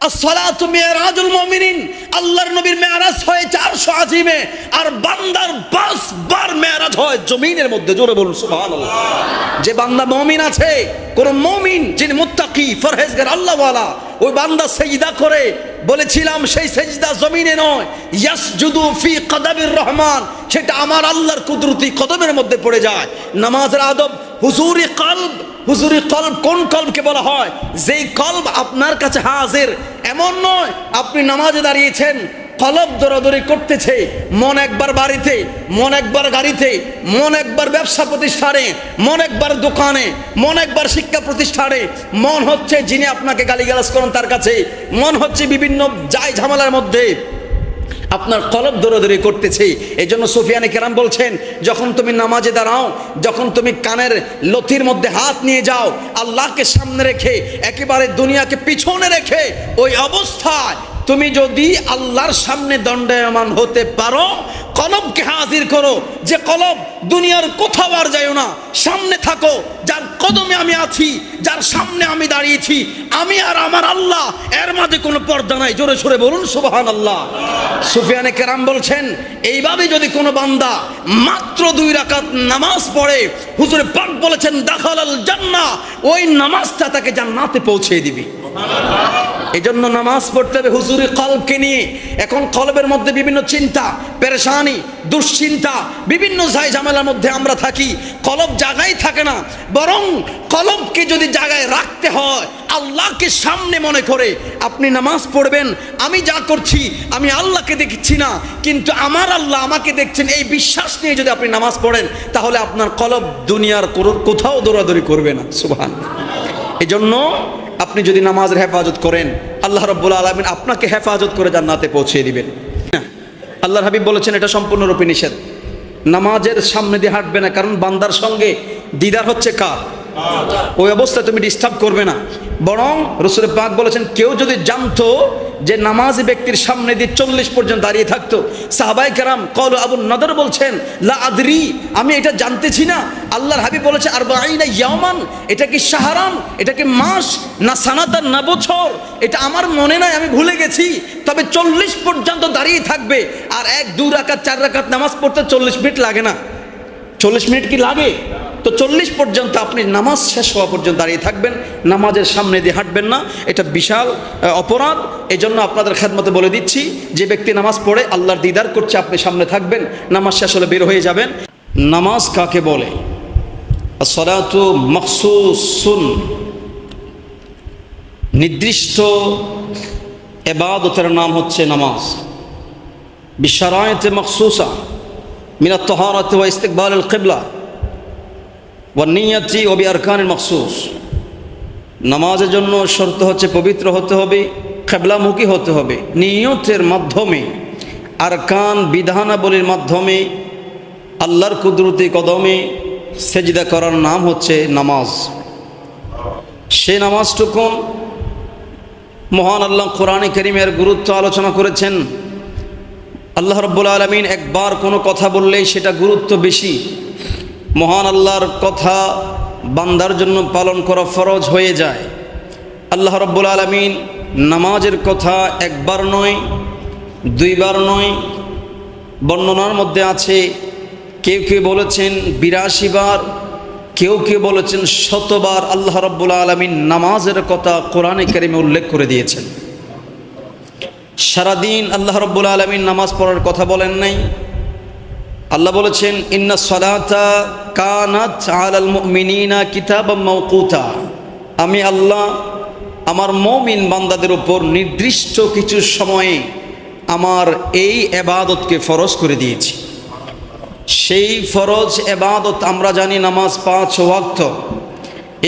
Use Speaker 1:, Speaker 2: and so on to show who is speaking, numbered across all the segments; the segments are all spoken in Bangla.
Speaker 1: আসসালাতু মিরাজুল মুমিনিন, আল্লাহর নবীর মেরাজ হয় 400 আজিমে, আর বান্দার 5 বার মেরাজ হয় জমিনের মধ্যে। জোরে বলুন সুবহানাল্লাহ। যে বান্দা মুমিন আছে, কোন মুমিন যিনি মুত্তাকি ফরহেজগার আল্লাহওয়ালা, ওই বান্দা সেজদা করে, বলেছিলাম সেই সেজদা জমিনে নয়, ইয়াসজুদু ফি কদমির রহমান, সেটা আমার আল্লাহর কুদরতি কদমের মধ্যে পড়ে যায়। নামাজের আদব হুজুরি কলব। হুজুরি কলব কোন কলবকে বলা হয়? যেই কলব আপনার কাছে হাজির। এমন নয় আপনি নামাজে দাঁড়িয়েছেন, কলব দৌড়াদৌড়ি করতেছে, মন একবার বাড়িতে, মন একবার গাড়িতে, মন একবার ব্যবসা প্রতিষ্ঠানে, মন একবার দোকানে, মন একবার শিক্ষা প্রতিষ্ঠানে, মন হচ্ছে যিনি আপনাকে গালিগালাজ করেন তার কাছে, মন হচ্ছে বিভিন্ন জায় ঝামেলার মধ্যে, আপনার কলব দৌড়াদৌড়ি করতেছে। এই জন্য সুফিয়ানে কেরাম বলছেন, যখন তুমি নামাজে দাঁড়াও, যখন তুমি কানের লথির মধ্যে হাত নিয়ে যাও, আল্লাহকে সামনে রেখে, একেবারে দুনিয়াকে পিছনে রেখে, ওই অবস্থায় তুমি যদি আল্লাহর সামনে দণ্ডায়মান হতে পারো, কলবকে হাজির করো, যে কলব দুনিয়ার কোথাও আর যাইও না, সামনে থাকো, যার কদমে আমি আছি, যার সামনে আমি দাঁড়িয়েছি, আমি আর আমার আল্লাহ, এর মাঝে কোনো পর্দা নাই। জোরে সোরে বলুন সুবহানাল্লাহ। সুফিয়ানে কেরাম বলছেন, এইভাবে যদি কোনো বান্দা মাত্র 2 রাকাত নামাজ পড়ে, হুজুরে পাক বলেছেন দাখালাল জান্নাহ, ওই নামাজটা তাকে জান্নাতে পৌঁছে দিবে। এই জন্য নামাজ পড়তে হবে হুজুরি কলবকে নিয়ে। এখন কলবের মধ্যে বিভিন্ন চিন্তা, পেরেশানি, দুশ্চিন্তা, বিভিন্ন ঝামেলার মধ্যে আমরা থাকি। কলব জায়গায় থাকে না, বরং কলবকে যদি জায়গায় রাখতে হয়, আল্লাহকে সামনে মনে করে আপনি নামাজ পড়বেন। আমি যা করছি আমি আল্লাহকে দেখছি না, কিন্তু আমার আল্লাহ আমাকে দেখছেন, এই বিশ্বাস নিয়ে যদি আপনি নামাজ পড়েন, তাহলে আপনার কলব দুনিয়ার কোথাও দৌড়াদৌড়ি করবে না। সুবহানাল্লাহ। এই জন্য আপনি যদি নামাজের হেফাজত করেন, আল্লাহ রাব্বুল আলামিন আপনাকে হেফাজত করে জান্নাতে পৌঁছে দিবেন। আল্লাহর হাবিব বলেছেন এটা সম্পূর্ণরূপে নিষেধ, নামাজের সামনে দিয়ে হাঁটবে না, কারণ বান্দার সঙ্গে দিদার হচ্ছে কার? ওই অবস্থায় তুমি ডিস্টার্ব করবে না। বরং রাসূল পাক বলেছেন, কেউ যদি জানতো যে নামাজি ব্যক্তির সামনে দিয়ে 40 পর্যন্ত দাঁড়িয়ে থাকতো, সাহাবায়ে কেরাম কওল আবু নদর বলছেন লা আদরি, আমি এটা জানতেছি না। আল্লাহর হাবিব বলেছে আরবাঈনা ইয়াওমান, এটা কি শাহরান, এটা কি মাস, না সানাতান, না বছর, এটা আমার মনে নাই, আমি ভুলে গেছি। তবে 40 পর্যন্ত দাঁড়িয়ে থাকবে। আর 1-2 রাকাত 4 রাকাত নামাজ পড়তে 40 মিনিট লাগে না? 40 মিনিট কি লাগে? তো 40 পর্যন্ত আপনি নামাজ শেষ হওয়া পর্যন্ত দাঁড়িয়ে থাকবেন, নামাজের সামনে দিয়ে হাঁটবেন না, এটা বিশাল অপরাধ। এই জন্য আপনাদের খেদমতে বলে দিচ্ছি, যে ব্যক্তি নামাজ পড়ে আল্লাহর দিদার করছে, আপনি সামনে থাকবেন, নামাজ শেষ হলে বের হয়ে যাবেন। নামাজ কাকে বলে? আসসালাতু মাখসুসুন, নির্দিষ্ট ইবাদতের নাম হচ্ছে নামাজ। বিশরায়েতে মাখসুসা মিনাত তাহারাতি ওয়া ইস্তিকবালিল কিবলা ওয়া নিয়তি ওয়া বিআরকানিল মাখসুস। নামাজের জন্য শর্ত হচ্ছে পবিত্র হতে হবে, কিবলামুখী হতে হবে, নিয়তের মাধ্যমে, আরকান বিধানাবলীর মাধ্যমে, আল্লাহর কুদরতি কদমে সেজদা করার নাম হচ্ছে নামাজ। সে নামাজটুকু মহান আল্লাহ কোরআনে কারীমের গুরুত্ব আলোচনা করেছেন। আল্লাহ রাব্বুল আলামিন একবার কোনো কথা বললেই সেটা গুরুত্ব বেশি। মহান আল্লাহর কথা বান্দার জন্য পালন করা ফরজ হয়ে যায়। আল্লাহ রাব্বুল আলামিন নামাজের কথা একবার নয়, 2 বার নয়, বর্ণনার মধ্যে আছে কেউ কেউ বলেছেন 82 বার, কেউ কেউ বলেছেন 100 বার আল্লাহ রাব্বুল আলামিন নামাজের কথা কোরআনে কারীমে উল্লেখ করে দিয়েছেন। সারাদিন আল্লাহ রাব্বুল আলামিন নামাজ পড়ার কথা বলেন নাই। আল্লাহ বলেছেন ইন্নাস সালাতা কানাত আলাল মুমিনিনা কিতাবাম মাওকুতা, আমি আল্লাহ আমার মুমিন বান্দাদের উপর নির্দিষ্ট কিছু সময়ে আমার এই ইবাদতকে ফরজ করে দিয়েছি। সেই ফরজ ইবাদত আমরা জানি নামাজ 5 ওয়াক্ত।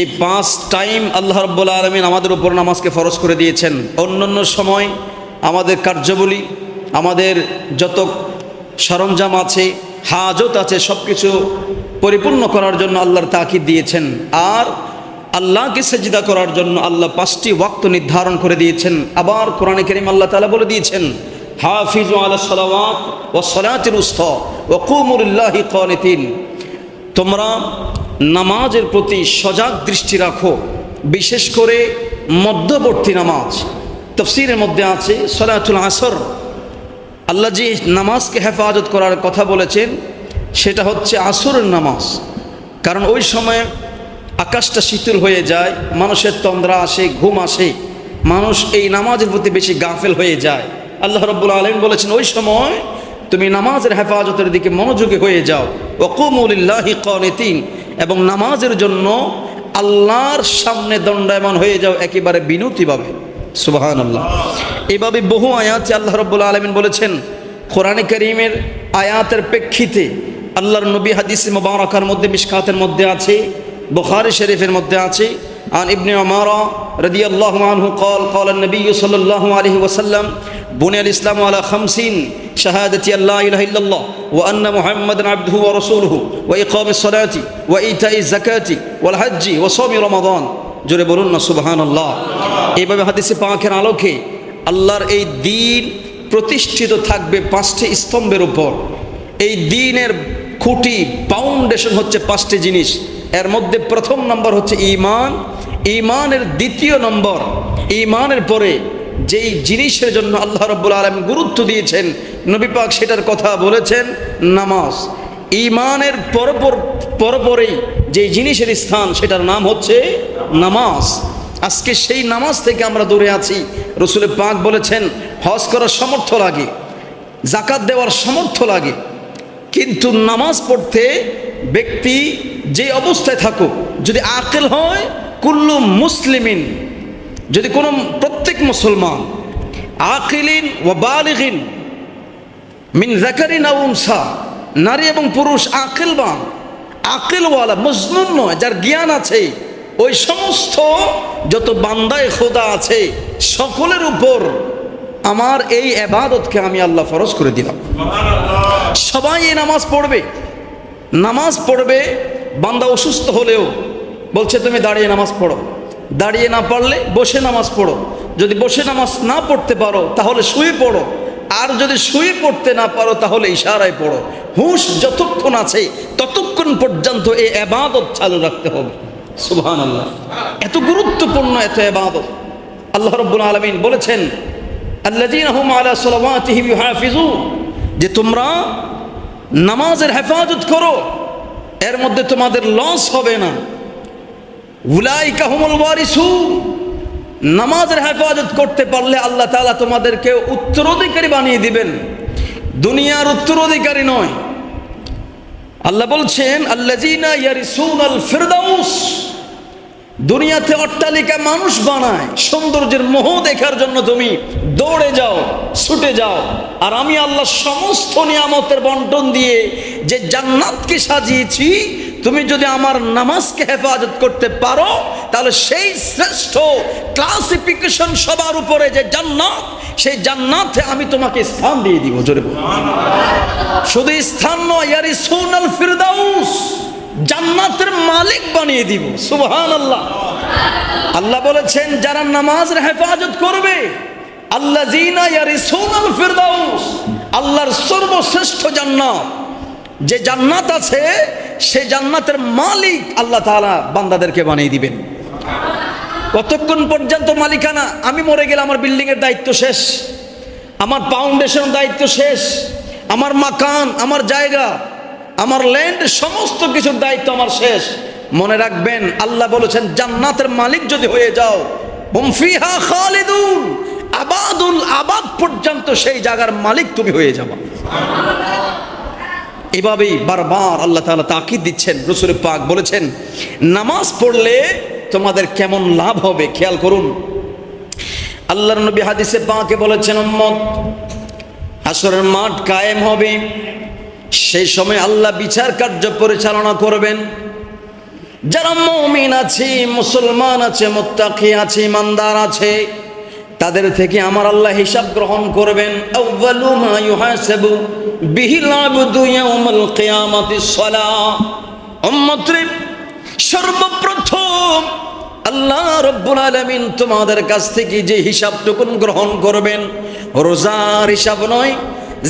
Speaker 1: এই 5 টাইম আল্লাহ রাব্বুল আলামিন আমাদের উপর নামাজকে ফরজ করে দিয়েছেন। অন্যান্য সময় আমাদের কার্যাবলী, আমাদের যত সরঞ্জাম আছে, হাজত আছে, সব কিছু পরিপূর্ণ করার জন্য আল্লাহর তাকিদ দিয়েছেন। আর আল্লাহকে সেজদা করার জন্য আল্লাহ 5টি ওয়াক্ত নির্ধারণ করে দিয়েছেন। আবার কোরআনে কারীম আল্লাহ তাআলা বলে দিয়েছেন হাফিজু আলাস সালাওয়াত ওয়াস সালাতিল উসতা ওয়া কুমু লিল্লাহি কানিতিন, তোমরা নামাজের প্রতি সজাগ দৃষ্টি রাখো, বিশেষ করে মধ্যবর্তী নামাজ। তাফসীরের মধ্যে আছে সালাতুল আসর, আল্লাহ যে নামাজকে হেফাজত করার কথা বলেছেন সেটা হচ্ছে আসরের নামাজ। কারণ ওই সময় আকাশটা শীতল হয়ে যায়, মানুষের তন্দ্রা আসে, ঘুম আসে, মানুষ এই নামাজের প্রতি বেশি গাফেল হয়ে যায়। আল্লাহ রাব্বুল আলামিন বলেছেন ওই সময় তুমি নামাজের হেফাজতের দিকে মনোযোগী হয়ে যাও। ওয়াকুমু লিল্লাহি কানিতিন, এবং নামাজের জন্য আল্লাহর সামনে দণ্ডায়মান হয়ে যাও একেবারে বিনতিভাবে। সুবহানাল্লাহ। এভাবে বহু আয়াতে আল্লাহ রাব্বুল আলামিন বলেছেন। কোরআনে কারীমের আয়াতের প্রেক্ষিতে আল্লাহর নবী হাদিসে মুবারাকার মধ্যে, মিশকাতের মধ্যে আছে, বুখারী শরীফের মধ্যে আছে, عن ابن عمر رضي الله عنه قال قال النبي صلى الله عليه وسلم بني الإسلام على 50 شهادة أن لا إله إلا الله وأن محمدا عبده ورسوله وإقام الصلاة وإيتاء الزكاة والحج وصوم رمضان। জোরে বলুন না সুবহানাল্লাহ। এইভাবে হাদিসে পাকের আলোকে আল্লাহর এই দ্বীন প্রতিষ্ঠিত থাকবে 5টি স্তম্ভের উপর। এই দ্বীনের খুঁটি, ফাউন্ডেশন হচ্ছে 5টি জিনিস। এর মধ্যে প্রথম নম্বর হচ্ছে ঈমান, ঈমানের দ্বিতীয় নম্বর, ঈমানের পরে যেই জিনিসের জন্য আল্লাহ রাব্বুল আলামিন গুরুত্ব দিয়েছেন, নবী পাক সেটার কথা বলেছেন নামাজ। ঈমানের পরপরেই যেই জিনিসের স্থান সেটার নাম হচ্ছে নামাজ। আজকে সেই নামাজ থেকে আমরা দূরে আছি। রাসূল পাক বলেছেন হজ করার সামর্থ্য লাগে, যাকাত দেওয়ার সামর্থ্য লাগে, কিন্তু নামাজ পড়তে ব্যক্তি যে অবস্থায় থাকুক, যদি আকিল হয়, কুল্লু মুসলিমিন, যদি কোনো প্রত্যেক মুসলমান আকিলিন ওয়া বালিগিন মিন যাকারিন আও উনসা, নারী এবং পুরুষ আকিলবান, আকিলওয়ালা, মজনুন নয়, যার জ্ঞান আছে, ওই সমস্ত যত বান্দায়ে খোদা আছে সকলের উপর আমার এই ইবাদতকে আমি আল্লাহ ফরজ করে দিলাম। সবাই এই নামাজ পড়বে। নামাজ পড়বে, বান্দা অসুস্থ হলেও বলছে তুমি দাঁড়িয়ে নামাজ পড়ো, দাঁড়িয়ে না পারলে বসে নামাজ পড়ো, যদি বসে নামাজ না পড়তে পারো তাহলে শুয়ে পড়ো, আর যদি শুয়ে পড়তে না পারো তাহলে ইশারায় পড়ো। হুঁশ যতক্ষণ আছে ততক্ষণ পর্যন্ত এই ইবাদত চালু রাখতে হবে। সুবহানাল্লাহ। এত গুরুত্বপূর্ণ এত ইবাদত। আল্লাহ রাব্বুল আলামিন বলেছেন আল্লাযীনা হুম আলা সালাওয়াতিহিম ইউহাফিজুন, যে তোমরা নামাজের হেফাজত করো, এর মধ্যে তোমাদের লস হবে না। উলাইকা হুমুল ওয়ারিসুন, নামাজের হেফাজত করতে পারলে আল্লাহ তাআলা তোমাদেরকে উত্তরাধিকারী বানিয়ে দিবেন, দুনিয়ার উত্তরাধিকারী নয়। আল্লাহ বলছেন আল্লাযীনা ইয়ারিসুনাল ফিরদাউস, দুনিয়াতে অট্টালিকা মানুষ বানায়, সৌন্দর্যের মোহ দেখার জন্য তুমি দৌড়ে যাও, ছুটে যাও, আর আমি আল্লাহ সমস্ত নিয়ামতের বন্টন দিয়ে যে জান্নাতকে সাজিয়েছি, তুমি যদি আমার নামাজকে হেফাজত করতে পারো তাহলে সেই শ্রেষ্ঠ ক্লাসিফিকেশন সবার উপরে যে জান্নাত, সেই জান্নাতে আমি তোমাকে স্থান দিয়ে দিব। জোরে বলুন। শুধু স্থান নয়, ইয়ারিসুনাল ফিরদাউস, জান্নাতের মালিক বানিয়ে দিব। সুবহানাল্লাহ। আল্লাহ বলেছেন যারা নামাজের হেফাজত করবে, আল্লাযীনা ইয়ারিসুনাল ফিরদাউস, আল্লাহর সর্বশ্রেষ্ঠ জান্নাত, যে জান্নাত আছে সেই জান্নাতের মালিক আল্লাহ তাআলা বান্দাদেরকে বানিয়ে দিবেন। কতক্ষণ পর্যন্ত মালিকানা? আমি মরে গেলে আমার বিল্ডিং এর দায়িত্ব শেষ, আমার ফাউন্ডেশন দায়িত্ব শেষ, আমার মাকান, আমার জায়গা, আমার ল্যান্ড, সমস্ত কিছুর দায়িত্ব আমার শেষ। মনে রাখবেন আল্লাহ বলেছেন জান্নাতের মালিক যদি হয়ে যাও, হুম ফিহা খালিদুন, আবাদুল আবাদ পর্যন্ত সেই জায়গার মালিক তুমি হয়ে যাবে। এভাবেই বারবার আল্লাহ তাআলা তাকিদ দিচ্ছেন। রাসূল পাক বলেছেন নামাজ পড়লে তোমাদের কেমন লাভ হবে খেয়াল করুন। আল্লাহর নবী হাদিসে পাকে বলেছেন উম্মত, হাসরের মাঠ কায়েম হবে, সেই সময় আল্লাহ বিচার কার্য পরিচালনা করবেন। যারা মুমিন আছে, মুসলমান আছে, মুত্তাকি আছে, ইমানদার আছে, তাদের থেকে আমার আল্লাহ হিসাব গ্রহণ করবেন। আউয়ালু মা ইউহাসাবু বিহিল আবদু ইয়াউমাল কিয়ামাতিস সালাহ। উম্মত রে, সর্বপ্রথম আল্লাহ রাব্বুল আলামিন তোমাদের কাছ থেকে যে হিসাবটুকুন গ্রহণ করবেন, রোজার হিসাব নয়,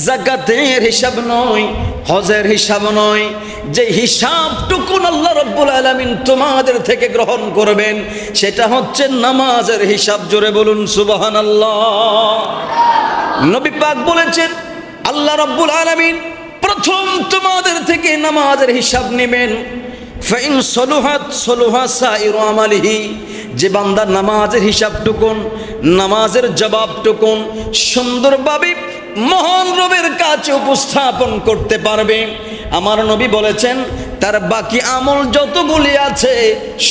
Speaker 1: যাকাতের হিসাব নয়, হজের হিসাব নয়, যে হিসাবটুকুন আল্লাহ রাব্বুল আলামিন তোমাদের থেকে গ্রহণ করবেন সেটা হচ্ছে নামাজের হিসাব। জোরে বলুন সুবহানাল্লাহ। নবী পাক বলেছেন আল্লাহ রাব্বুল আলামিন প্রথম তোমাদের থেকে নামাজের হিসাব নেবেন। ফাইন সলুহাত সলুহা সাইরু আমালিহি, যে বান্দা নামাজের হিসাবটুকুন, নামাজের জবাবটুকুন সুন্দরভাবে মহান রবের কাছে উপস্থাপন করতে পারবে, আমার নবী বলেছেন তার বাকি আমল যতগুলি আছে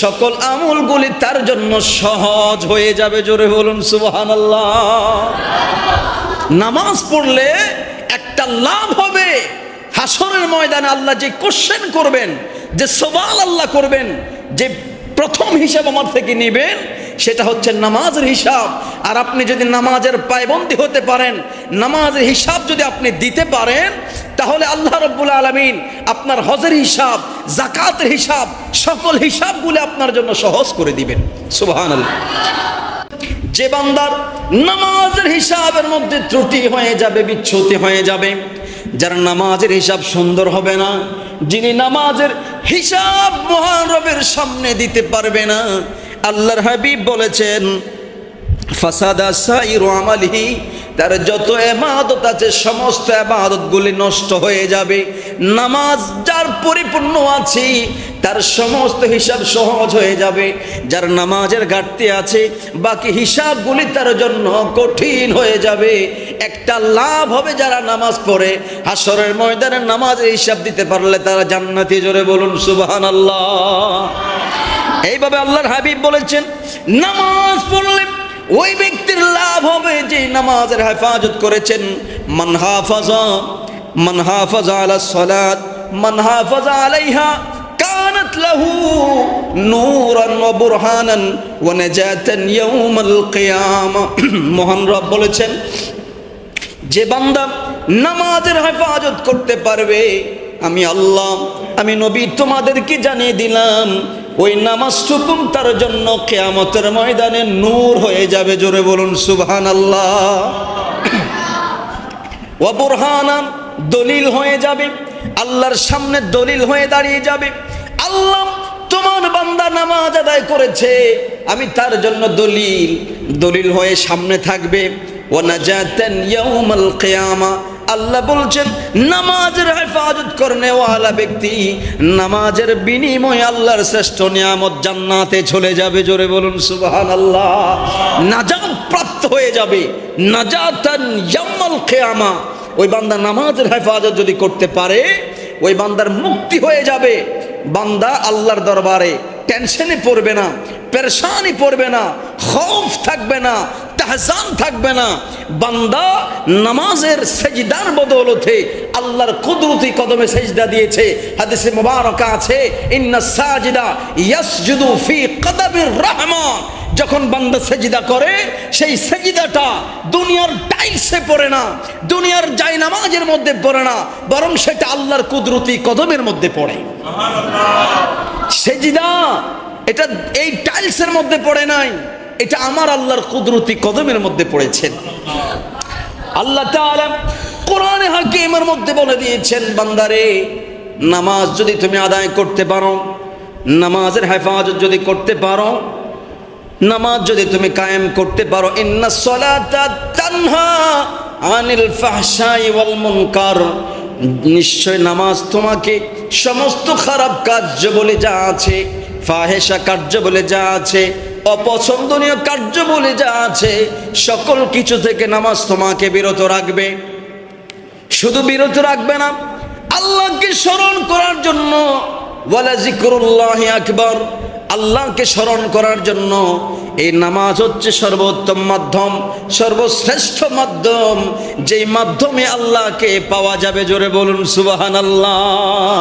Speaker 1: সকল আমলগুলি তার জন্য সহজ হয়ে যাবে। জোরে বলুন সুবহানাল্লাহ। নামাজ পড়লে একটা লাভ হবে, হাসরের ময়দানে আল্লাহ যে কোশ্চেন করবেন, যে সওয়াল আল্লাহ করবেন, যে প্রথম হিসাব আমার থেকে নেবেন সেটা হচ্ছে নামাজের হিসাব। আর আপনি যদি নামাজের পায়বন্দি হতে পারেন, নামাজের হিসাব যদি আপনি দিতে পারেন, তাহলে আল্লাহ রাব্বুল আলামিন আপনার হজের হিসাব, যাকাতের হিসাব, সকল হিসাবগুলো আপনার জন্য সহজ করে দিবেন। সুবহানাল্লাহ। যে বান্দার নামাজের হিসাবের মধ্যে ত্রুটি হয়ে যাবে, বিচ্যুতি হয়ে যাবে, যার নামাজের হিসাব সুন্দর হবে না, যিনি নামাজের হিসাব মহান রবের সামনে দিতে পারবে না, আল্লাহর হাবিব বলেছেন ফাসাদা সাইরু আমালিহি, তার যত ইবাদত আছে সমস্ত ইবাদতগুলি নষ্ট হয়ে যাবে। নামাজ যার পরিপূর্ণ আছে তার সমস্ত হিসাব সহজ হয়ে যাবে, যার নামাজের ঘাটতি আছে বাকি হিসাবগুলি তার জন্য কঠিন হয়ে যাবে। একটা লাভ হবে, যারা নামাজ পড়ে হাসরের ময়দানে নামাজের হিসাব দিতে পারলে তারা জান্নাতি। জোরে বলুন সুবহানাল্লাহ। এইভাবে আল্লাহর হাবিব বলেছেন নামাজ পড়লে ওই ব্যক্তির লাভ হবে যে নামাজের হেফাজত করেছেন। মান হাফাজা আলা সালাত মান হাফাজা আলাইহা কানাত লাহু নূরান ওয়া বুরহানান ওয়া নাজাতান ইয়াউমাল কিয়ামা। মহান রব বলেছেন যে বান্দা নামাজের হেফাজত করতে পারবে, আমি আল্লাহ, আমি নবী তোমাদেরকে জানিয়ে দিলাম ওই নামাজটুকুন তার জন্য কিয়ামতের ময়দানে নূর হয়ে যাবে। জোরে বলুন সুবহানাল্লাহ। ওয়া বুরহানান, দলিল হয়ে যাবে, আল্লাহর সামনে দলিল হয়ে দাঁড়িয়ে যাবে। আল্লাহ তোমার বান্দা নামাজ আদায় করেছে, আমি তার জন্য দলিল হয়ে সামনে থাকবে। ওয়া নাজাতান ইয়াউমাল কিয়ামা, আল্লাহ বলছেন নামাজের হেফাজত করনেওয়ালা ব্যক্তি নামাজের বিনিময়ে আল্লাহর শ্রেষ্ঠ নিয়ামত জান্নাতে চলে যাবে। জোরে বলুন সুবহানাল্লাহ। নাজাত প্রাপ্ত হয়ে যাবে, নাজাতান ইয়াউমাল কিয়ামা। ওই বান্দা নামাজের হেফাজত যদি করতে পারে ওই বান্দার মুক্তি হয়ে যাবে। বান্দা আল্লাহর দরবারে টেনশনে পড়বে না, পেরেশানি পড়বে না, খৌফ থাকবে না, তাহজান থাকবে না। বান্দা নামাজের সেজদার বদৌলতে আল্লাহর কুদরতি কদমে সেজদা দিয়েছে। হাদিসে মুবারাকা আছে ইন্নাস সাজিদা ইয়াসজুদু ফি কদমির রহমান। যখন বান্দা সেজদা করে সেই সেজদাটা দুনিয়ার টাইলসে পড়ে না, দুনিয়ার জায়নামাজের মধ্যে পড়ে না, বরং সেটা আল্লাহর কুদরতি কদমের মধ্যে পড়ে। সেজদা এটা এই টাইলসের মধ্যে পড়ে নাই, এটা আমার আল্লাহর কুদরতি কদমের মধ্যে পড়েছেন। আল্লাহ তাআলা কোরআনে হাকিমের মধ্যে বলে দিয়েছেন বান্দারে নামাজ যদি তুমি আদায় করতে পারো, নামাজের হেফাজত যদি করতে পারো, নামাজ যদি তুমি কায়েম করতে পারো, ইন্নাস সালাতা তানহা আনিল ফাহশাই ওয়াল মুনকার, নিশ্চয় নামাজ তোমাকে সমস্ত খারাপ কার্য বলে যা আছে, ফাহেশা কার্য বলে যা আছে, অপছন্দনীয় কার্য বলে যা আছে, সকল কিছু থেকে নামাজ তোমাকে বিরত রাখবে। শুধু বিরত রাখবে না, আল্লাহকে স্মরণ করার জন্য ওয়ালা যিকরুল্লাহি আকবার, আল্লাহকে স্মরণ করার জন্য এই নামাজ হচ্ছে সর্বোত্তম মাধ্যম, সর্বশ্রেষ্ঠ মাধ্যম, যেই মাধ্যমে আল্লাহকে পাওয়া যাবে। জোরে বলুন সুবহানাল্লাহ।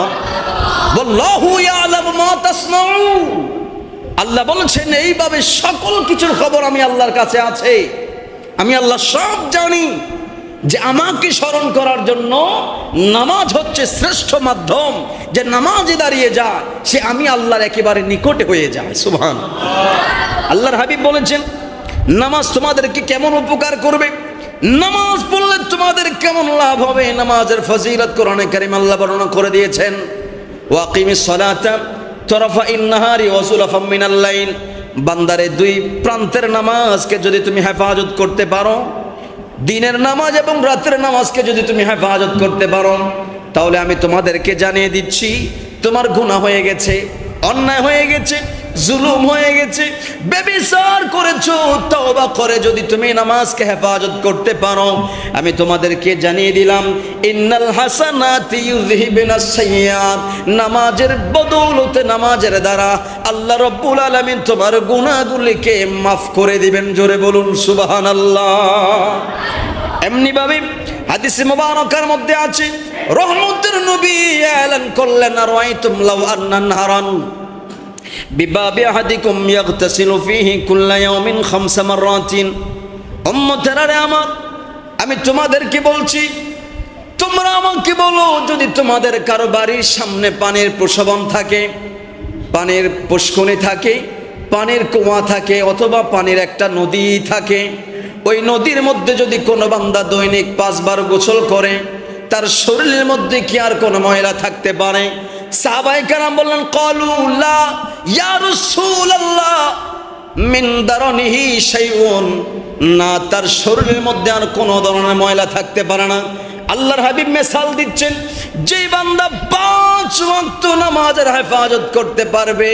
Speaker 1: ওয়াল্লাহু ইয়ালামু মা তাসনাউন, আল্লাহ বলেছেন এইভাবে সকল কিছুর খবর আমি আল্লাহর কাছে আছে, আমি আল্লাহ সব জানি। যে আমাকে স্মরণ করার জন্য নামাজ হচ্ছে শ্রেষ্ঠ মাধ্যম, যে নামাজে দাঁড়িয়ে যায় সে আমি আল্লাহর একেবারে নিকটে হয়ে যায়। সুবহানাল্লাহ। আল্লাহর হাবিব বলেছেন নামাজ তোমাদেরকে কেমন উপকার করবে, নামাজ পড়লে করলে তোমাদের কেমন লাভ হবে। নামাজের ফজিলত কোরআনে কারীম আল্লাহ বর্ণনা করে দিয়েছেন, ওয়াকিমিস সালাতা তরফাইন নাহারি ওয়া সুলাফাম মিনাল লাইল। বান্দারে দুই প্রান্তের নামাজকে যদি তুমি হেফাজত করতে পারো, দিনের নামাজ এবং রাতের নামাজকে যদি তুমি হেফাজত করতে পারো, তাহলে আমি তোমাদেরকে জানিয়ে দিচ্ছি তোমার গুনাহ হয়ে গেছে, অন্যায় হয়ে গেছে, জুলুম হয়ে গেছে, ব্যভিচার করেছো, তওবা করে যদি তুমি নামাজকে হেফাজত করতে পারো, আমি তোমাদেরকে জানিয়ে দিলাম ইন্নাল হাসানাতি ইউযহিবুনাস সাইয়্যাত। নামাজের বদৌলতে, নামাজের দ্বারা আল্লাহ রাব্বুল আলামিন তোমার গুনাহগুলিকে মাফ করে দিবেন। জোরে বলুন সুবহানাল্লাহ। এমনি ভাবে হাদিসে মুবারাকার মধ্যে আছে, রহমতের নবী এলান করলেন, আরাইতুম লাউ আন্না নাহারান বিবাবি আহাদিকুম ইয়াগতাসিলু ফীহি কুল্লা ইয়াউমিন 5 মাররাতিন। উম্মতেরা রে আমার, আমি তোমাদেরকে বলছি, তোমরা আমাকে বলো, যদি তোমাদের কারো বাড়ির সামনে পানির প্রসবন থাকে, পানির পুষ্করণী থাকে, পানির কুয়া থাকে, অথবা পানির একটা নদী থাকে, ওই নদীর মধ্যে যদি কোনো বান্দা দৈনিক 5 বার গোসল করে, তার শরীরের মধ্যে কি আর কোনো ময়লা থাকতে পারে? সাহাবায়ে কেরাম বললেন, ক্বালু লা ইয়া রাসূলুল্লাহ মিন দারনিহি শাইউন। না, তার শরীরের মধ্যে আর কোনো ধরনের ময়লা থাকতে পারে না। আল্লাহর হাবিব মিসাল দিচ্ছেন, যে বান্দা 5 ওয়াক্ত নামাজের হেফাজত করতে পারবে,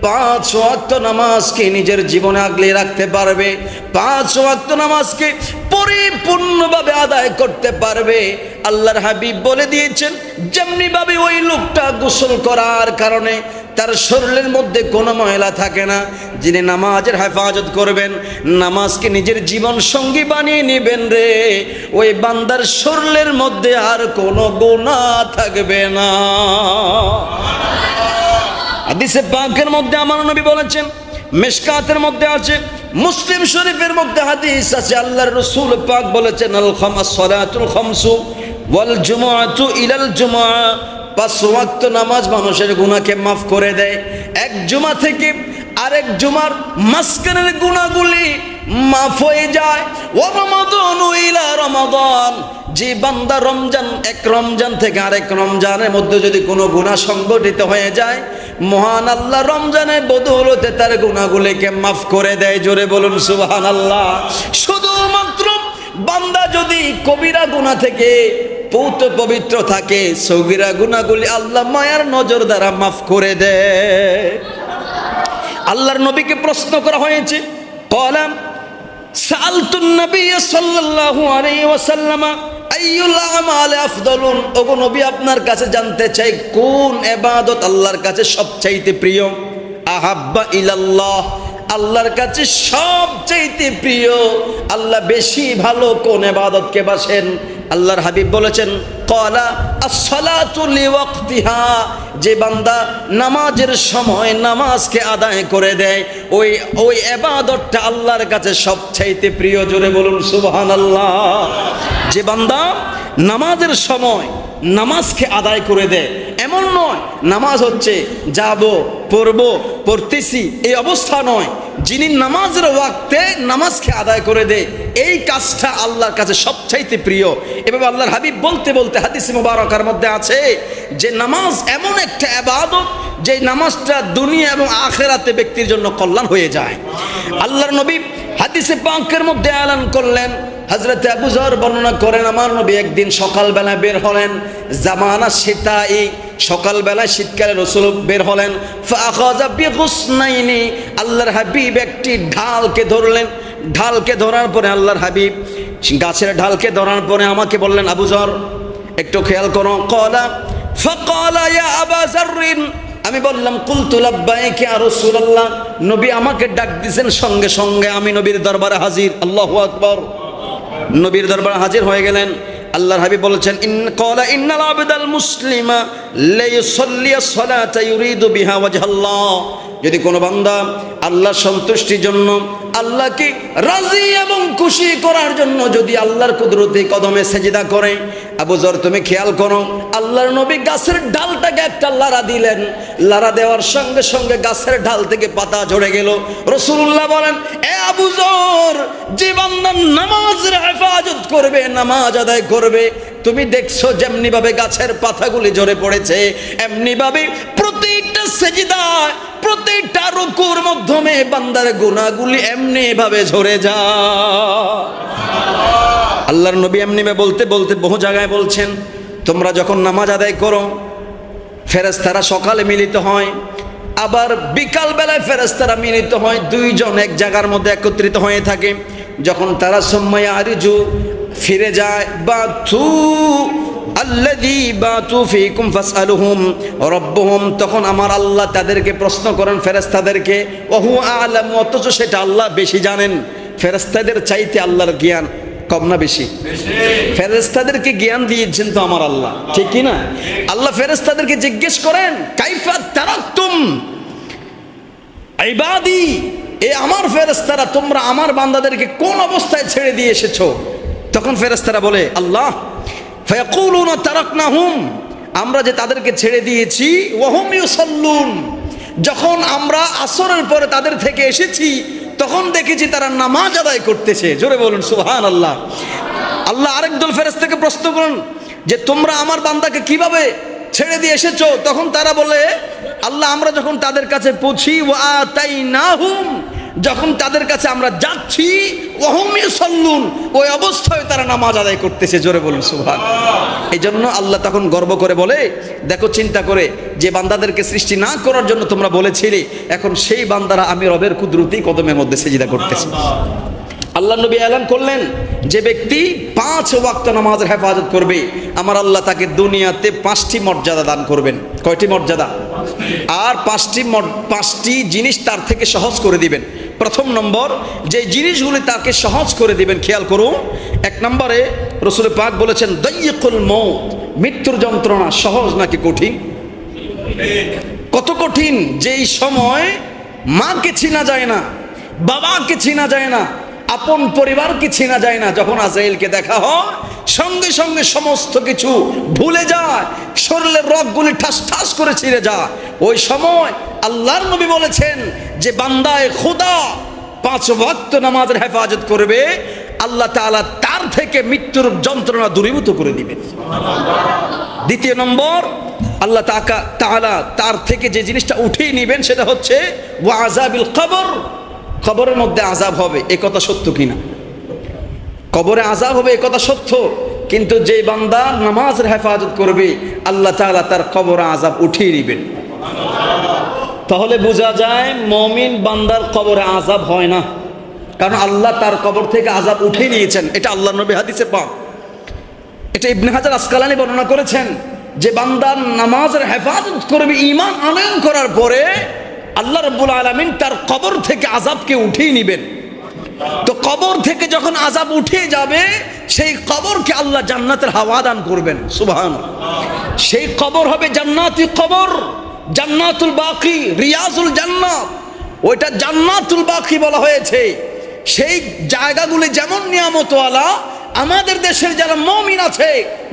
Speaker 1: 5 ওয়াক্ত নামাজকে নিজের জীবনে আগলে রাখতে পারবে, 5 ওয়াক্ত নামাজকে পরিপূর্ণভাবে আদায় করতে পারবে, আল্লাহর হাবিব বলে দিয়েছেন যেমনি ভাবে ওই লোকটা গোসল করার কারণে তার শরীরের মধ্যে কোনো ময়লা থাকে না, যিনি নামাজের হেফাজত করবেন, নামাজকে নিজের জীবন সঙ্গী বানিয়ে নেবেন রে, ওই বান্দার শরীরের মধ্যে আর কোনো গুনাহ থাকবে না। হাদিসে পাকের মধ্যে আমার নবী বলেছেন, মিশকাতের মধ্যে আছে, মুসলিম শরীফের মধ্যে হাদিস আছে, আল্লাহর রাসূল পাক বলেছেন, আল খামাস সালাতুল খামসু ওয়াল জুমআতু ইলাল জুমআ। 5 ওয়াক্ত নামাজ মানুষের গুনাহকে মাফ করে দেয়। এক জুমা থেকে আরেক জুমার মাঝখানের গুনাহগুলি মাফ হয়ে যায়। ওয়া রমাদানু ইলা রমাদান। যে বান্দা এক রমজান থেকে আরেক রমজানের মধ্যে যদি কোনো গুনাহ সংগঠিত হয়ে যায়, মহান আল্লাহ রমজানের বদৌলতে তার গুনাহগুলিকে মাফ করে দেয়। জোরে বলুন সুবহানাল্লাহ। শুধুমাত্র বান্দা যদি কবিরা গুনাহ থেকে পবিত্র থাকে, সগীরা গুনাহগুলি আল্লাহ মায়ার নজর দ্বারা মাফ করে দেয়। আল্লাহর নবীকে প্রশ্ন করা হয়েছে, ক্বালাম সাআলতুন নবী সাল্লাল্লাহু আলাইহি ওয়াসাল্লাম আইয়ুল আমালি আফদালুন। ওগো নবী, আপনার কাছে জানতে চাই কোন ইবাদত আল্লাহর কাছে সবচাইতে প্রিয়? আহাব্বা ইলাল্লাহ, আল্লাহর কাছে সবচাইতে প্রিয়, আল্লাহ বেশি ভালো কোন ইবাদতকে বাসেন? আল্লাহর হাবিব বলেছেন, ক্বালা আস-সালাতু লিওয়াক্তিহা। যে বান্দা নামাজের সময় নামাজকে আদায় করে দেয়, ওই ইবাদতটা আল্লাহর কাছে সবচাইতে প্রিয়। জোরে বলুন সুবহানাল্লাহ। যে বান্দা নামাজের সময় নামাজকে আদায় করে দেয়, এমন নয় নামাজ হচ্ছে যাব পড়তেছি এই অবস্থা নয়, যিনি নামাজের ওয়াক্তে নামাজকে আদায় করে দেয়, এই কাজটা আল্লাহর কাছে সবচাইতে প্রিয়। এভাবে আল্লাহর হাবিব বলতে বলতে হাদিস মুবারকার মধ্যে আছে যে নামাজ এমন একটা ইবাদত, যে নামাজটা দুনিয়া এবং আখিরাতে ব্যক্তির জন্য কল্যাণ হয়ে যায়। আল্লাহর নবী হাদিসে পাকের মধ্যে এলান করলেন, হযরত আবু যর বর্ণনা করেন, আমার নবী একদিন সকালবেলা বের হলেন, জামানা শীতাই, সকালবেলা শীতকালে রাসূল বের হলেন, ফাআখাযা বিগুসনাইনি। আল্লাহর হাবিব একটি ঢালকে ধরলেন, ঢালকে ধরার পরে আল্লাহর হাবিব গাছের ঢালকে ধরার পরে আমাকে বললেন, আবু যর একটু খেয়াল করো। ফাকালা ইয়া আবা যররিন। আমি বললাম, কুলতু লাব্বাইকা ইয়া রাসূলুল্লাহ। নবী আমাকে ডাক দিয়েছেন, সঙ্গে সঙ্গে আমি নবীর দরবারে হাজির। আল্লাহু আকবার। নবীর দরবারে হাজির হয়ে গেলেন। আল্লাহর হাবিব বলেছেন, ইন্নাল আবদাল মুসলিমা লা ইউসাল্লি আস-সালাতা ইউরিদু বিহা ওয়াজহাল্লাহ। যদি কোনো বান্দা আল্লাহর সন্তুষ্টির জন্য, আল্লাহকে রাজি এবং খুশি করার জন্য যদি আল্লাহর কুদরতে কদমে সেজদা করে, আবু যর তুমি খেয়াল করো, আল্লাহর নবী গাছের ডালটাকে একটা লাড়া দিলেন, লাড়া দেওয়ার সঙ্গে সঙ্গে গাছের ডাল থেকে পাতা ঝরে গেল। রাসূলুল্লাহ বলেন, এ আবু যর, যে বান্দা নামাজের হেফাজত করবে, নামাজ আদায় করবে। তুমি দেখছো যেমনি ভাবে গাছের পাতাগুলি ঝরে পড়েছে, এমনি ভাবে প্রতিটা সেজদায়, প্রতিটা রুকুর মাধ্যমে বান্দার গুনাহগুলি এমনি ভাবে ঝরে যায়। আল্লাহর নবী এমনি বলতে বলতে বহু জায়গায় বলছেন, তোমরা যখন নামাজ আদায় করো, ফেরেশতারা সকালে মিলিত হয়, আবার বিকাল বেলায় ফেরেশতারা মিলিত হয়, দুইজন এক জায়গার মধ্যে একত্রিত হয়ে থাকে। যখন তারা সুম্মায়া আরিজু ফিরে যায়, বাতু আল্লাযী বাতু ফীকুম ফাসআলুহুম রাব্বুহুম, তখন আমার আল্লাহ তাদেরকে প্রশ্ন করেন, ফেরেশতাদেরকে, ওহু আ'লাম, অথচ সেটা আল্লাহ বেশি জানেন। ফেরেশতাদের চাইতে আল্লাহর জ্ঞান কম না বেশি? ফেরেশতাদেরকে জ্ঞান দিয়েছেন তো আমার আল্লাহ, ঠিক কি না? আল্লাহ ফেরেশতাদেরকে জিজ্ঞেস করেন, কাইফা তারাকতুম ইবাদি, এ আমার ফেরেশতারা, তোমরা আমার বান্দাদেরকে কোন অবস্থায় ছেড়ে দিয়ে এসেছো? তখন ফেরেশতারা বলে, আল্লাহ, ফায়াকুলুনা তারাকনাহুম, আমরা যে তাদেরকে ছেড়ে দিয়েছি, ওয়াহুম ইউসাল্লুন, যখন আমরা আসরের পরে তাদের থেকে এসেছি তখন দেখেছি তারা নামাজ আদায় করতেছে। জোরে বলুন সুবহানাল্লাহ। আল্লাহ আরেক দল ফেরেশতাকে প্রশ্ন করেন যে তোমরা আমার বান্দাকে কিভাবে ছেড়ে দিয়ে এসেছো? তখন তারা বলে, আল্লাহ, আমরা যখন তাদের কাছে পৌঁছি, ওয়া আতাইনাহুম, যখন তাদের কাছে আমরা যাচ্ছি, ওয়াহুম ইউসাল্লুন, ওই অবস্থায় তারা নামাজ আদায় করতেছে। জোরে বলুন সুবহানাল্লাহ। এই জন্য আল্লাহ তখন গর্ব করে বলে, দেখো চিন্তা করে, যে বান্দাদেরকে সৃষ্টি না করার জন্য তোমরা বলেছিলে, এখন সেই বান্দারা আমি রবের কুদরতি কদমের মধ্যে সিজদা করতেছে। আল্লাহ নবী এলান করলেন, যে ব্যক্তি 5 ওয়াক্ত নামাজের হেফাজত করবে, আমার আল্লাহ তাকে দুনিয়াতে 5টি মর্যাদা দান করবেন। কয়টি মর্যাদা? আর 5টি জিনিস তার থেকে সহজ করে দিবেন। প্রথম নম্বর, যে জিনিসগুলি তাকে সহজ করে দিবেন, খেয়াল করুন। 1 নম্বরে রাসূল পাক বলেছেন, দাইয়িকুল মউত, মৃত্যুর যন্ত্রণা সহজ নাকি কঠিন? কত কঠিন! যেই সময় মাকে চিনা যায় না, বাবাকে চিনা যায় না, আপন পরিবারকে চেনা যায় না, যখন আজরাইলকে দেখা হয় সঙ্গে সঙ্গে সমস্ত কিছু ভুলে যায়, শরীরের রগগুলি ঠাস ঠাস করে ছিঁড়ে যায়। ওই সময় আল্লাহর নবী বলেছেন, যে বান্দায়ে খোদা 5 ওয়াক্ত নামাজের হেফাজত করবে, আল্লাহ তাআলা তার থেকে মৃত্যুর যন্ত্রণা দূরীভূত করে দিবেন। দ্বিতীয় নম্বর, আল্লাহ তাআলা তার থেকে যে জিনিসটা উঠিয়ে নেবেন, সেটা হচ্ছে ওয়া আযাবিল কবর, কবরের মধ্যে আযাব হবে। এ কথা সত্য কিনা? কবরে আযাব হবে, এ কথা সত্য। কিন্তু যে বান্দা নামাজের হেফাজত করবে, আল্লাহ তাআলা তার কবরে আযাব উঠিয়ে নেবেন। তাহলে বোঝা যায় মুমিন বান্দার কবরে আযাব হয় না, কারণ আল্লাহ তার কবর থেকে আযাব উঠিয়ে নিয়েছেন। এটা আল্লাহর নবী হাদিসে পাক, এটা ইবনে হাজার আসকালানী বর্ণনা করেছেন, যে বান্দা নামাজের হেফাজত করবে ঈমান আনয়ন করার পরে, আল্লাহ রাব্বুল আলামিন তার কবর থেকে আযাবকে উঠিয়ে নেবেন। তো কবর থেকে যখন আযাব উঠে যাবে, সেই কবরকে আল্লাহ জান্নাতের হাওয়া দান করবেন। সুবহানাল্লাহ। সেই কবর হবে জান্নাতি কবর, জান্নাতুল বাকি, রিয়াজুল জান্নাত। ওইটা জান্নাতুল বাকি বলা হয়েছে। সেই জায়গাগুলি যেমন নিয়ামতওয়ালা, আমাদের দেশের যারা মুমিন আছে,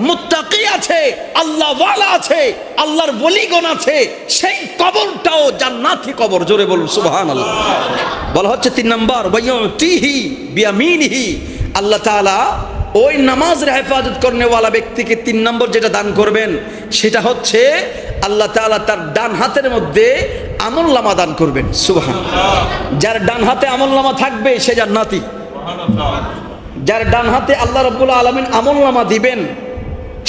Speaker 1: মুত্তাকি আছে, আল্লাহ ওয়ালা আছে, আল্লাহর ওলিগণ আছে, সেই কবরটাও জান্নাতি কবর। জোরে বলুন সুবহানাল্লাহ। বলা হচ্ছে 3 নম্বর, ওয়ায়ুতিহি বিয়ামিনিহি, আল্লাহ তাআলা ওই নামাজের হেফাজত করনেওয়ালা ব্যক্তিকে 3 নম্বর যেটা দান করবেন, সেটা হচ্ছে আল্লাহ তাআলা তার ডান হাতের মধ্যে আমলনামা দান করবেন। সুবহানাল্লাহ। যার ডান হাতে আমলনামা থাকবে সে জান্নাতি। যার ডান হাতে আল্লাহ রাব্বুল আলামিন আমলনামা দিবেন,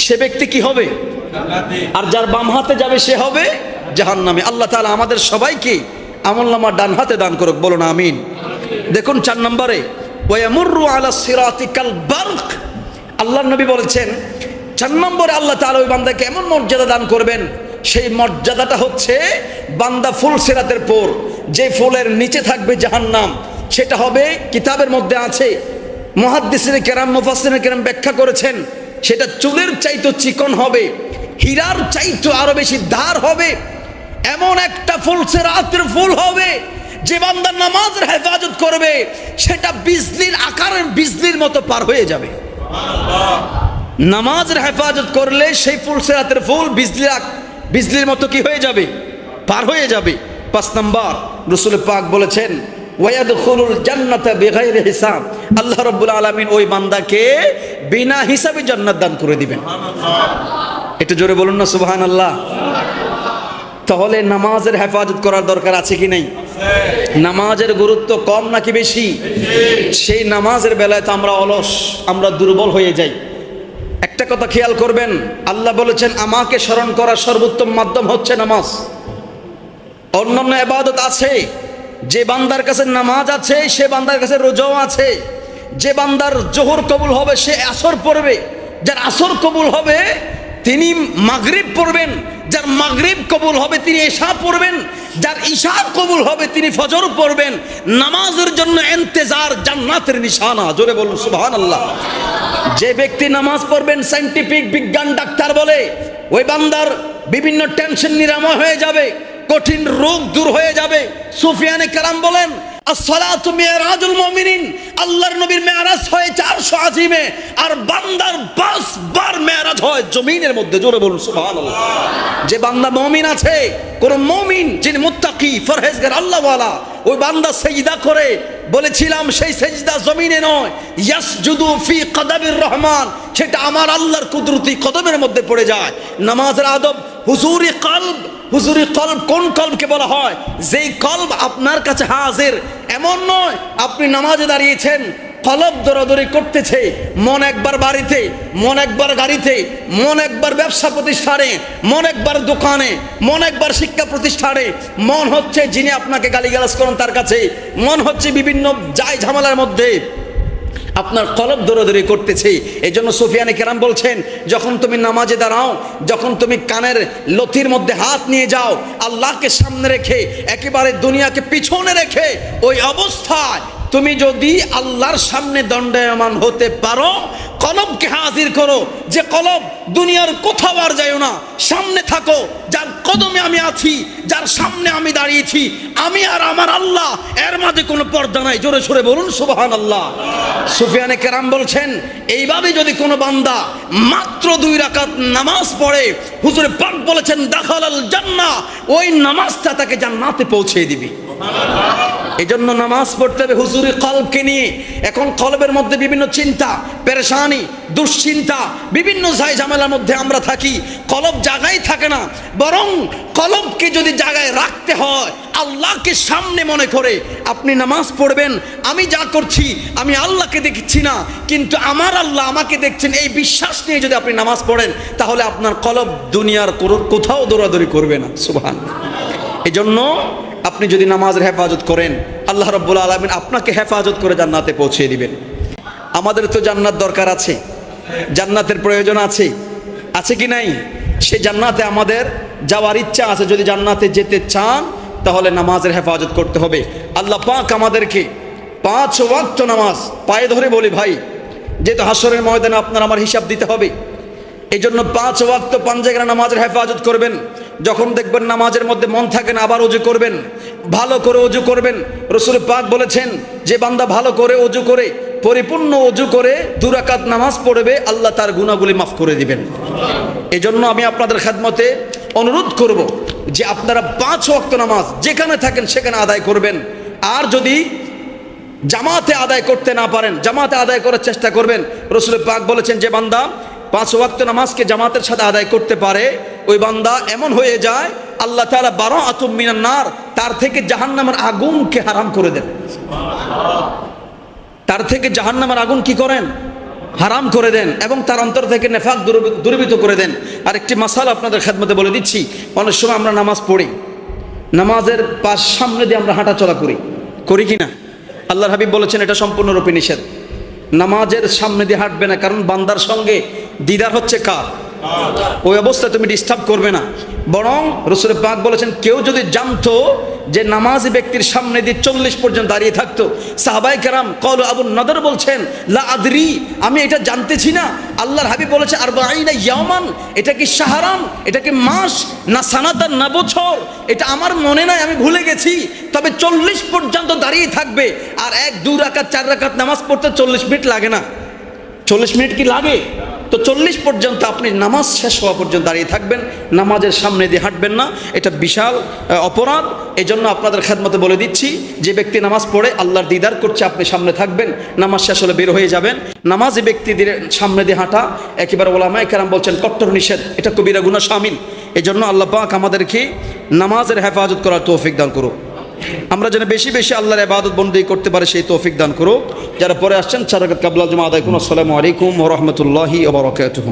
Speaker 1: সে ব্যক্তি কি হবে? জান্নাতি। আর যার বাম হাতে যাবে সে হবে জাহান্নামী। আল্লাহ তাআলা আমাদের সবাইকে আমলনামা ডান হাতে দান করুক, বলুন আমিন। দেখুন 4 নম্বরে, ওয়ায়ামুরু আলা সিরাতিকাল বারক, আল্লাহর নবী বলেছেন 4 নম্বরে আল্লাহ তাআলা ওই বান্দাকে এমন মর্যাদা দান করবেন, সেই মর্যাদাটা হচ্ছে বান্দা ফুল সিরাতের পর যে ফুলের নিচে থাকবে জাহান্নাম, সেটা হবে, কিতাবের মধ্যে আছে, মুহাদ্দিসিনে কেরাম, মুফাসসিরিনে কেরাম ব্যাখ্যা করেছেন, সেটা চুলের চাইতে চিকন হবে, হীরার চাইতে আরো বেশি ধার হবে। এমন একটা ফুল সিরাতের ফুল হবে, যে বান্দা নামাজের হেফাজত করবে, সেটা বিজলির আকারের, বিজলির মতো পার হয়ে যাবে। নামাজের হেফাজত করলে সেই ফুল সিরাতের ফুল বিজলির মতো কি হয়ে যাবে? পার হয়ে যাবে। 5 নম্বর, রাসূল পাক বলেছেন, ওয়ায়াদখুলুল জান্নাতা বিগাইরি হিসাব, আল্লাহ রাব্বুল আলামিন ওই বান্দাকে বিনা হিসাবে জান্নাত দান করে দিবেন। একটু জোরে বলুন না সুবহানাল্লাহ। তাহলে নামাজের হেফাজত করার দরকার আছে কি নেই? নামাজের গুরুত্ব কম নাকি বেশি? সেই নামাজের বেলায় তো আমরা অলস, আমরা দুর্বল হয়ে যাই। একটা কথা খেয়াল করবেন, আল্লাহ বলেছেন আমাকে স্মরণ করার সর্বোত্তম মাধ্যম হচ্ছে নামাজ। অন্যান্য ইবাদত আছে, যে বান্দার কাছে নামাজ আছে সে বান্দার কাছে রোজাও আছে। যে বান্দার জোহর কবুল হবে সে আসর পড়বে, যার আসর কবুল হবে তিনি মাগরিব পড়বেন, যার মাগরিব কবুল হবে তিনি ইশা পড়বেন, যার ইশা কবুল হবে তিনি ফজর পড়বেন। নামাজের জন্য ইন্তেজার জান্নাতের নিশানা। জোরে বলুন সুবহানাল্লাহ। যে ব্যক্তি নামাজ পড়বেন সায়েন্টিফিক বিজ্ঞান ডাক্তার বলে, ওই বান্দার বিভিন্ন টেনশন নিরাময় হয়ে যাবে, কঠিন রোগ দূর হয়ে যাবে। সুফিয়ানে কেরাম বলেন আসসালাতু মিরাজুল মুমিনিন, আল্লাহর নবীর মেরাজ হয় 400 আজিমে, আর বান্দার 5 বার মেরাজ হয় জমিনের মধ্যে। জোরে বলুন সুবহানাল্লাহ। যে বান্দা মুমিন আছে, কোন মুমিন যিনি মুত্তাকি পরহেজগার আল্লাহওয়ালা, ওই বান্দা সিজদা করে, বলেছিলাম সেই সিজদা জমিনে নয়, ইয়াসজুদু ফি কদমির রহমান, সেটা আমার আল্লাহর কুদরতি কদমের মধ্যে পড়ে যায়। নামাজের আদব হুজুরি কলব। হুজুরি কলব কোন কলবকে বলা হয়? যেই কলব আপনার কাছে হাজির। এমন নয় আপনি নামাজে দাঁড়িয়েছেন, কলব দৌড়াদৌড়ি করতেছে, মন একবার বাড়িতে, মন একবার গাড়িতে, মন একবার ব্যবসা প্রতিষ্ঠানে, মন একবার দোকানে, মন একবার শিক্ষা প্রতিষ্ঠানে, মন হচ্ছে যিনি আপনাকে গালিগালাজ করেন তার কাছে, মন হচ্ছে বিভিন্ন জায় ঝামেলার মধ্যে, আপনার কলব দৌড়াদৌড়ি করতেছে। এই জন্য সুফিয়ানে কেরাম বলছেন, যখন তুমি নামাজে দাঁড়াও, যখন তুমি কানের লতির মধ্যে হাত নিয়ে যাও, আল্লাহকে সামনে রেখে, একেবারে দুনিয়াকে পিছনে রেখে, ওই অবস্থায় তুমি যদি আল্লাহর সামনে দণ্ডায়মান হতে পারো, কলবকে হাজির করো, যে কলব দুনিয়ার কোথাও আর যাইও না, সামনে থাকো, যার কদমে আমি আছি, যার সামনে আমি দাঁড়িয়েছি, আমি আর আমার আল্লাহ, এর মাঝে কোনো পর্দা নাই। জোরে সোরে বলুন সুবহানাল্লাহ। সুফিয়ানে কেরাম বলছেন, এইভাবে যদি কোনো বান্দা মাত্র 2 রাকাত নামাজ পড়ে, হুজুর পাক বলেছেন দাখালাল জান্নাহ, ওই নামাজটা তাকে জান্নাতে পৌঁছে দিবে। এই জন্য নামাজ পড়তে হবে হুজুরি কলবকে নিয়ে। এখন কলবের মধ্যে বিভিন্ন চিন্তা, পেরেশানি, দুশ্চিন্তা, বিভিন্ন জায় ঝামেলার মধ্যে আমরা থাকি। কলব জায়গায় থাকে না, বরং কলবকে যদি জায়গায় রাখতে হয়, আল্লাহকে সামনে মনে করে আপনি নামাজ পড়বেন। আমি যা করছি আমি আল্লাহকে দেখছি না, কিন্তু আমার আল্লাহ আমাকে দেখছেন, এই বিশ্বাস নিয়ে যদি আপনি নামাজ পড়েন, তাহলে আপনার কলব দুনিয়ার কোথাও দৌড়াদৌড়ি করবে না। সুবহানাল্লাহ। এই জন্য আপনি যদি নামাজের হেফাজত করেন, আল্লাহ রাব্বুল আলামিন আপনাকে হেফাজত করে জান্নাতে পৌঁছে দিবেন। আমাদের তো জান্নাত দরকার আছে, জান্নাতের প্রয়োজন আছে, আছে কি নাই? সে জান্নাতে আমাদের যাওয়ার ইচ্ছা আছে। যদি জান্নাতে যেতে চান তাহলে নামাজের হেফাজত করতে হবে। আল্লাহ পাক আমাদেরকে 5 ওয়াক্ত নামাজ, পায়ে ধরে বলি ভাই, যেহেতু হাসরের ময়দানে আপনার আমার হিসাব দিতে হবে, এই জন্য 5 ওয়াক্ত পাঞ্জাগরা নামাজের হেফাজত করবেন। যখন দেখবেন নামাজের মধ্যে মন থাকে না, আবার ওযু করবেন, ভালো করে ওযু করবেন। রাসূল পাক বলেছেন, যে বান্দা ভালো করে ওযু করে, পরিপূর্ণ ওযু করে 2 রাকাত নামাজ পড়বে, আল্লাহ তার গুনাহগুলি মাফ করে দিবেন। এই জন্য আমি আপনাদের খেদমতে অনুরোধ করব যে আপনারা 5 ওয়াক্ত নামাজ যেখানে থাকেন সেখানে আদায় করবেন। আর যদি জামাতে আদায় করতে না পারেন, জামাতে আদায় করার চেষ্টা করবেন। রাসূল পাক বলেছেন, যে বান্দা 5 ওয়াক্ত নামাজকে জামাতের সাথে আদায় করতে পারে, ওই বান্দা এমন হয়ে যায় আল্লাহ তাআলা বারাআতুম মিনান নার, তার থেকে জাহান্নামের আগুনকে হারাম করে দেন। তার থেকে জাহান্নামের আগুন কি করেন? হারাম করে দেন, এবং তার অন্তর থেকে নেফাক দূরীভূত করে দেন। আর একটি মাসালা আপনাদের খেদমতে বলে দিচ্ছি, অনেক সময় আমরা নামাজ পড়ি, নামাজের পাশ সামনে দিয়ে আমরা হাঁটাচলা করি কি না? আল্লাহর হাবিব বলেছেন এটা সম্পূর্ণরূপে নিষেধ। নামাজের সামনে দিয়ে হাঁটবে না, কারণ বান্দার সঙ্গে দিদার হচ্ছে কার? ওই অবস্থায় তুমি ডিস্টার্ব করবে না। বরং রাসূল পাক বলেছেন, কেউ যদি জানতো যে নামাজি ব্যক্তির সামনে দিয়ে 40 পর্যন্ত দাঁড়িয়ে থাকতো, সাহাবায়ে কেরাম কল আবু নদর বলছেন, লা আদরি, আমি এটা জানতেছি না। আল্লাহর হাবিব বলেছে আরবাঈনা ইয়াওমান, এটা কি শাহরান, এটা কি মাস, না সানাতান, না বছর, এটা আমার মনে নাই, আমি ভুলে গেছি। তবে 40 পর্যন্ত দাঁড়িয়ে থাকবে। আর 1, 2 রাকাত 4 রাকাত নামাজ পড়তে 40 মিনিট লাগে না? 40 মিনিট কি লাগে? তো 40 পর্যন্ত আপনি নামাজ শেষ হওয়া পর্যন্ত দাঁড়িয়ে থাকবেন, নামাজের সামনে দিয়ে হাঁটবেন না, এটা বিশাল অপরাধ। এই জন্য আপনাদের খেদমতে বলে দিচ্ছি, যে ব্যক্তি নামাজ পড়ে আল্লাহর দিদার করছে, আপনি সামনে থাকবেন, নামাজ শেষ হলে বের হয়ে যাবেন। নামাজি ব্যক্তিদের সামনে দিয়ে হাঁটা একেবারে ওলামায়ে কেরাম বলছেন কট্টর নিষেধ, এটা কবিরা গুনাহ শামিল। এই জন্য আল্লাহ পাক আমাদেরকে নামাজের হেফাজত করার তৌফিক দান করুক। আমরা যেন বেশি বেশি আল্লাহর ইবাদত বন্দেগী করতে পারি সেই তৌফিক দান করুক। যারা পরে আসছেন 4 রাকাত কাবলা জুমা আদায় করুন। আসসালামু আলাইকুম ওয়া রাহমাতুল্লাহি ওয়া বারাকাতুহু।